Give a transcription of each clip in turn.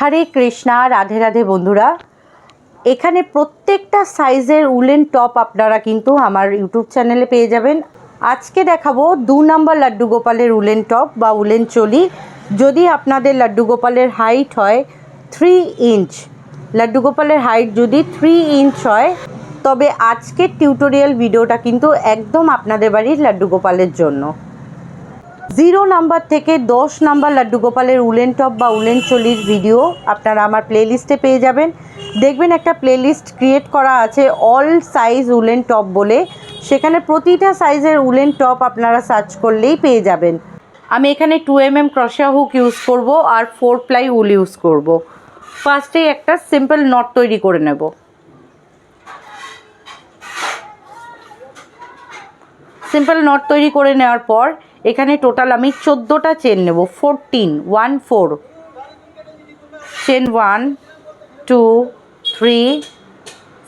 হরে কৃষ্ণা, রাধে রাধে বন্ধুরা। এখানে প্রত্যেকটা সাইজের উলেন টপ আপনারা কিন্তু আমার ইউটিউব চ্যানেলে পেয়ে যাবেন। আজকে দেখাবো 2 নম্বর লাড্ডু গোপালের উলেন টপ বা উলেন চলি। যদি আপনাদের লাড্ডু গোপালের হাইট হয় 3 ইঞ্চ, লাড্ডু গোপালের হাইট যদি 3 ইঞ্চ হয়, তবে আজকের টিউটোরিয়াল ভিডিওটা কিন্তু একদম আপনাদের বাড়ির লাড্ডু গোপালের জন্য। 0 নাম্বার থেকে 10 নাম্বার লাড্ডু গোপালের উলেন টপ বা উলেন চলির ভিডিও আপনারা আমার প্লেলিস্টে পেয়ে যাবেন। দেখবেন একটা প্লেলিস্ট ক্রিয়েট করা আছে অল সাইজ উলেন টপ বলে, সেখানে প্রতিটা সাইজের উলেন টপ আপনারা সার্চ করলেই পেয়ে যাবেন। আমি এখানে 2mm ক্রশিয়া হুক ইউজ করব আর 4 প্লাই উল ইউজ করব। ফার্স্টেই একটা সিম্পল নট তৈরি করে নেব। সিম্পল নট তৈরি করে নেওয়ার পর এখানে টোটাল আমি 14টা চেন নেব। 14 চেন 1 2 3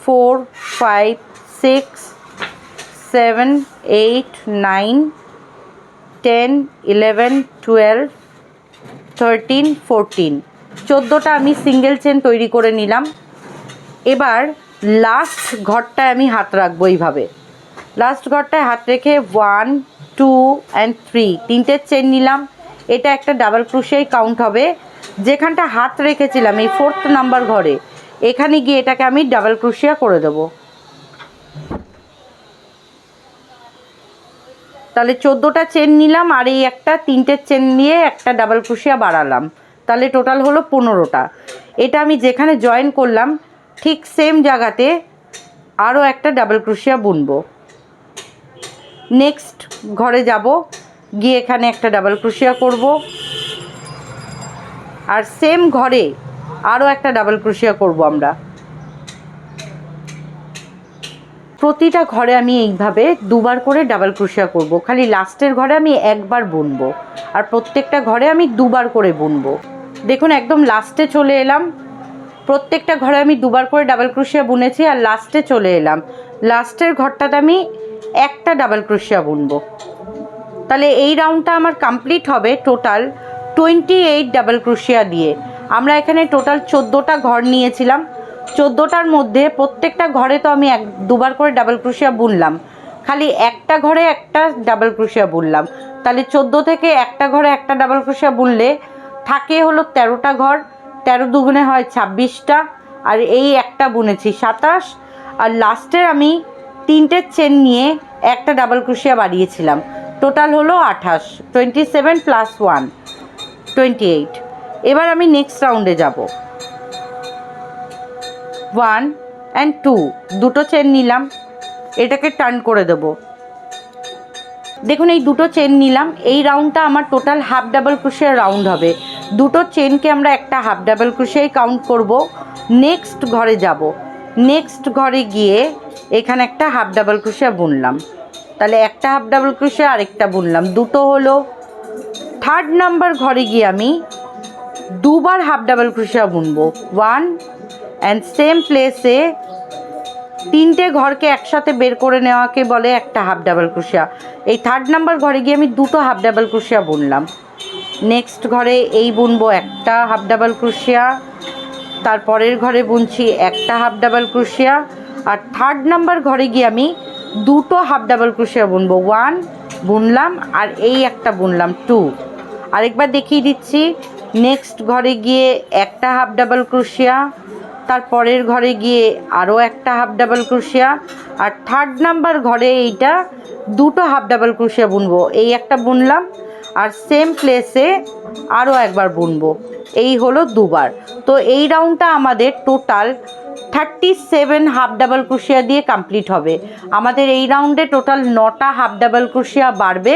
4 5 6 7 8 9 10 11 12 13 14 14টা আমি সিঙ্গেল চেন তৈরি করে নিলাম। এবার লাস্ট ঘরটায় আমি হাত রাখবো। এইভাবে লাস্ট ঘরটায় হাত রেখে 1 2 and 3 তিনটে চেন নিলাম। এটা একটা ডাবল ক্রোশেই কাউন্ট হবে। যেখানটা হাত রেখেছিলাম এই 4th নাম্বার ঘরে, এখানে গিয়ে এটাকে আমি ডাবল ক্রোশিয়া করে দেব। তাহলে 14টা চেন নিলাম আর এই একটা তিনটে চেন নিয়ে একটা ডাবল ক্রোশিয়া বাড়ালাম, তাহলে টোটাল হলো 15টা। এটা আমি যেখানে জয়েন করলাম ঠিক সেম জায়গাতে আরও একটা ডাবল ক্রোশিয়া বুনবো। নেক্সট ঘরে যাব, গিয়ে এখানে একটা ডাবল ক্রোশিয়া করব আর সেম ঘরে আরও একটা ডাবল ক্রোশিয়া করব। আমরা প্রতিটা ঘরে আমি এইভাবে দুবার করে ডাবল ক্রোশিয়া করব। খালি লাস্টের ঘরে আমি একবার বুনবো আর প্রত্যেকটা ঘরে আমি দুবার করে বুনবো। দেখুন একদম লাস্টে চলে এলাম। প্রত্যেকটা ঘরে আমি দুবার করে ডাবল ক্রোশিয়া বুনেছি আর লাস্টে চলে এলাম। লাস্টের ঘরটাতে আমি একটা ডাবল ক্রোশিয়া বুনবো। তাহলে এই রাউন্ডটা আমার কমপ্লিট হবে টোটাল 28 ডাবল ক্রোশিয়া দিয়ে। আমরা এখানে টোটাল 14টা ঘর নিয়েছিলাম। 14টার মধ্যে প্রত্যেকটা ঘরে তো আমি দুবার করে ডাবল ক্রোশিয়া বুনলাম, খালি একটা ঘরে একটা ডাবল ক্রোশিয়া বুনলাম। তাহলে 14 থেকে একটা ঘরে একটা ডাবল ক্রোশিয়া বুনলে থাকে হলো 13টা ঘর। 13 দুগুণে হয় 26টা, আর এই একটা বুনেছি 27। আর লাস্টের আমি তিনটে চেন নিয়ে একটা ডাবল ক্রোশিয়া বাড়িয়েছিলাম, টোটাল হলো 28। 27 + 1 28। এবার আমি নেক্সট রাউন্ডে যাব। 1 and 2 দুটো চেন নিলাম, এটাকে টার্ন করে দেব। দেখুন এই দুটো চেন নিলাম। এই রাউন্ডটা আমার টোটাল হাফ ডাবল ক্রোশিয়া রাউন্ড হবে। দুটো চেনকে আমরা একটা হাফ ডাবল ক্রোশিয়াই কাউন্ট করব। নেক্সট ঘরে যাব, নেক্সট ঘরে গিয়ে এখানে একটা হাফ ডাবল ক্রোশিয়া বুনলাম, তাহলে একটা হাফ ডাবল ক্রোশিয়া আরেকটা বুনলাম, দুটো হলো। 3rd নাম্বার ঘরে গিয়ে আমি দুবার হাফ ডাবল ক্রোশিয়া বুনবো। 1 অ্যান্ড সেম প্লেসে তিনটে ঘরকে একসাথে বের করে নেওয়াকে বলে একটা হাফ ডাবল ক্রোশিয়া। এই 3rd নাম্বার ঘরে গিয়ে আমি দুটো হাফ ডাবল ক্রোশিয়া বুনলাম। নেক্সট ঘরে এই বুনবো একটা হাফ ডাবল ক্রোশিয়া, তারপরের ঘরে বুনছি একটা হাফ ডাবল ক্রোশিয়া, আর 3rd নাম্বার ঘরে গিয়ে আমি দুটো হাফ ডাবল ক্রোশিয়া বুনবো। 1 বুনলাম আর এই একটা বুনলাম 2। আরেকবার দেখিয়ে দিচ্ছি। নেক্সট ঘরে গিয়ে একটা হাফ ডাবল ক্রোশিয়া, তারপরের ঘরে গিয়ে আরও একটা হাফ ডাবল ক্রোশিয়া, আর 3rd নাম্বার ঘরে এইটা দুটো হাফ ডাবল ক্রোশিয়া বুনবো। এই একটা বুনলাম আর সেম প্লেসে আরও একবার বুনবো। এই হলো দুবার। তো এই রাউন্ডটা আমাদের টোটাল 37 হাফ ডাবল ক্রোশিয়া দিয়ে কমপ্লিট হবে। আমাদের এই রাউন্ডে টোটাল 9টা হাফ ডাবল ক্রোশিয়া বাড়বে।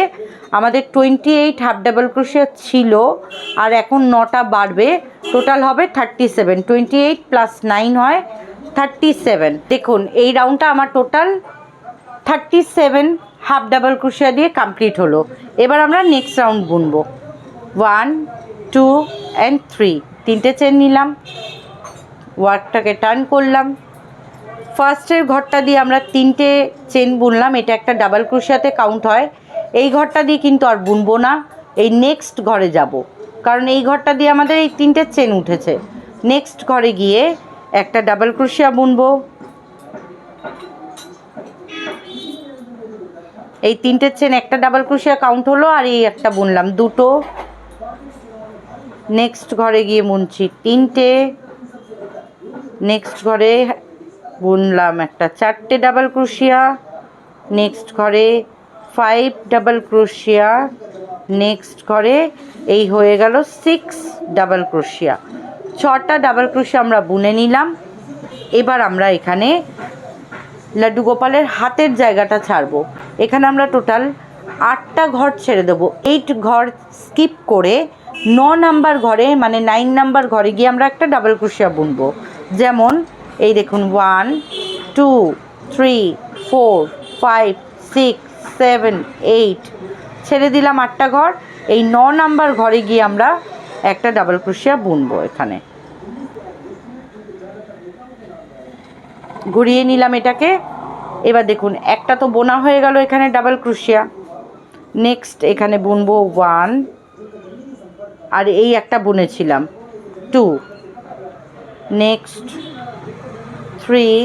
আমাদের 28 হাফ ডাবল ক্রোশিয়া ছিল আর এখন 9টা বাড়বে, টোটাল হবে 37। 28 + 9 হয় 37। দেখুন এই রাউন্ডটা আমার টোটাল 37 হাফ ডাবল ক্রোশিয়া দিয়ে কমপ্লিট হলো। এবার আমরা নেক্সট রাউন্ড বুনবো। 1 2 and 3 তিনটে চেন নিলাম, ওয়ার্কটাকে টার্ন করলাম। ফার্স্টের ঘরটা দিয়ে আমরা তিনটে চেন বুনলাম, এটা একটা ডাবল ক্রোশিয়াতে কাউন্ট হয়। এই ঘরটা দিয়ে কিন্তু আর বুনবো না, এই নেক্সট ঘরে যাব, কারণ এই ঘরটা দিয়ে আমাদের এই তিনটে চেন উঠেছে। নেক্সট ঘরে গিয়ে একটা ডাবল ক্রোশিয়া বুনবো। এই 3টে চেন একটা ডাবল ক্রোশিয়া কাউন্ট হলো, আর এই একটা বুনলাম 2টো। নেক্সট ঘরে গিয়ে বুনছি 3টে, নেক্সট ঘরে বুনলাম একটা 4টে ডাবল ক্রোশিয়া, নেক্সট ঘরে 5 ডাবল ক্রোশিয়া, নেক্সট ঘরে এই হয়ে গেল 6 ডাবল ক্রোশিয়া। 6টা ডাবল ক্রোশিয়া আমরা বুনে নিলাম। এবার আমরা এখানে লাড্ডু গোপালের হাতের জায়গাটা ছাড়বো। এখানে আমরা টোটাল 8টা ঘর ছেড়ে দেবো। 8 ঘর স্কিপ করে 9 নাম্বার ঘরে মানে 9 নাম্বার ঘরে গিয়ে আমরা একটা ডাবল ক্রোশিয়া বুনবো। যেমন এই দেখুন 1 2 3 4 5 6 7 8 ছেড়ে দিলাম 8টা ঘর। এই 9 নাম্বার ঘরে গিয়ে আমরা একটা ডাবল ক্রোশিয়া বুনবো। এখানে ঘুরিয়ে নিলাম এটাকে। এবার দেখুন একটা তো বোনা হয়ে গেল এখানে ডাবল ক্রোশিয়া। নেক্সট এখানে বুনবো 1, আর এই একটা বুনেছিলাম 2, next 3,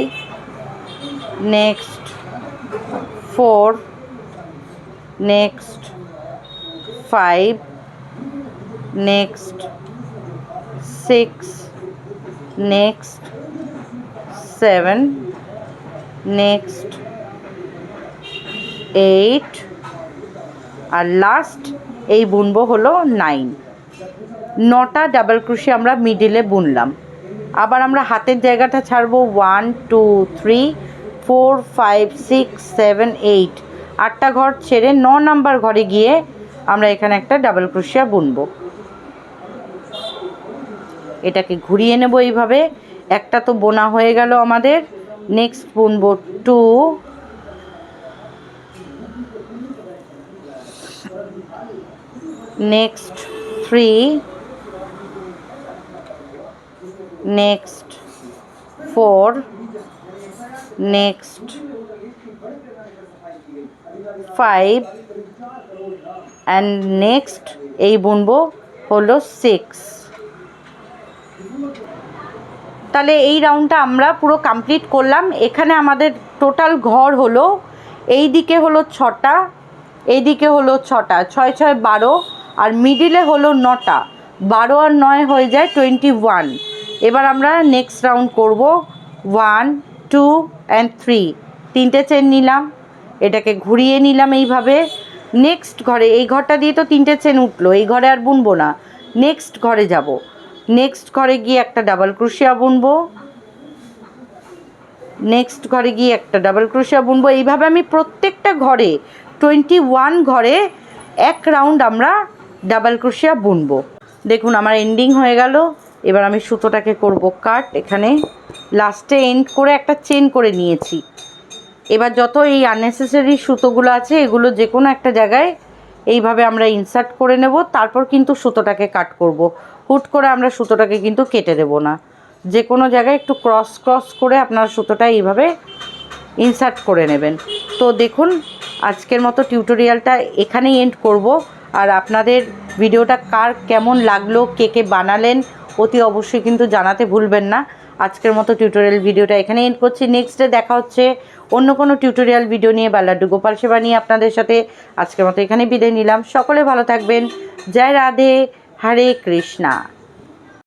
next 4, next 5, next 6, next 7, next 8, আর লাস্ট এই বুনবো হলো 9। 9টা ডাবল ক্রোশিয়া আমরা মিডিলে বুনলাম। আবার আমরা হাতের জায়গাটা ছাড়বো 1 2 3 4 5 6 7 8। 8টা ঘর ছেড়ে 9 নাম্বার ঘরে গিয়ে আমরা এখানে একটা ডাবল ক্রোশিয়া বুনবো। এটাকে ঘুরিয়ে নেব এইভাবে। একটা তো বোনা হয়ে গেল আমাদের। নেক্সট বুনবো 2, next 3, next 4, next 5, and next এই বুনবো হলো 6। তাহলে এই রাউন্ডটা আমরা পুরো কমপ্লিট করলাম। এখানে আমাদের টোটাল ঘর হলো, এই দিকে হলো 6টা, এই দিকে হলো 6টা, 6 6 12, আর মিডিলে হলো 9টা। 12 আর 9 হয়ে যায় 21। এবার আমরা নেক্সট রাউন্ড করব 1 2 অ্যান্ড 3। 3টে চেন নিলাম, এটাকে ঘুরিয়ে নিলাম এইভাবে। নেক্সট ঘরে এই ঘরটা দিয়ে তো 3টে চেন উঠলো, এই ঘরে আর বুনবো না। নেক্সট ঘরে যাব, নেক্সট ঘরে গিয়ে একটা ডাবল ক্রোশিয়া বুনবো, নেক্সট ঘরে গিয়ে একটা ডাবল ক্রোশিয়া বুনবো। এইভাবে আমি প্রত্যেকটা ঘরে 21 ঘরে এক রাউন্ড আমরা ডাবল ক্রোশিয়া বুনবো। দেখুন আমার এন্ডিং হয়ে গেল। এবার আমি সুতোটাকে করব কাট। এখানে লাস্টে এন্ড করে একটা চেন করে নিয়েছি। এবার যত এই আননেসেসারি সুতোগুলো আছে এগুলো যে কোনো একটা জায়গায় এইভাবে আমরা ইনসার্ট করে নেব। তারপর কিন্তু সুতোটাকে কাট করব। হুট করে আমরা সুতোটাকে কিন্তু কেটে দেব না। যে কোনো জায়গায় একটু ক্রস ক্রস করে আপনারা সুতোটা এইভাবে ইনসার্ট করে নেবেন। তো দেখুন আজকের মতো টিউটোরিয়ালটা এখানেই এন্ড করব। আর আপনাদের ভিডিওটা কার কেমন লাগলো, কে কে বানালেন অতি অবশ্যই কিন্তু জানাতে ভুলবেন না। আজকের মতো টিউটোরিয়াল ভিডিওটা এখানে এন্ড করছি। নেক্সটে দেখা হচ্ছে অন্য কোনো টিউটোরিয়াল ভিডিও নিয়ে বা লাড্ডু গোপাল সেবা নিয়ে আপনাদের সাথে। আজকের মতো এখানে বিদায় নিলাম। সকলে ভালো থাকবেন। জয় রাধে, হরে কৃষ্ণা।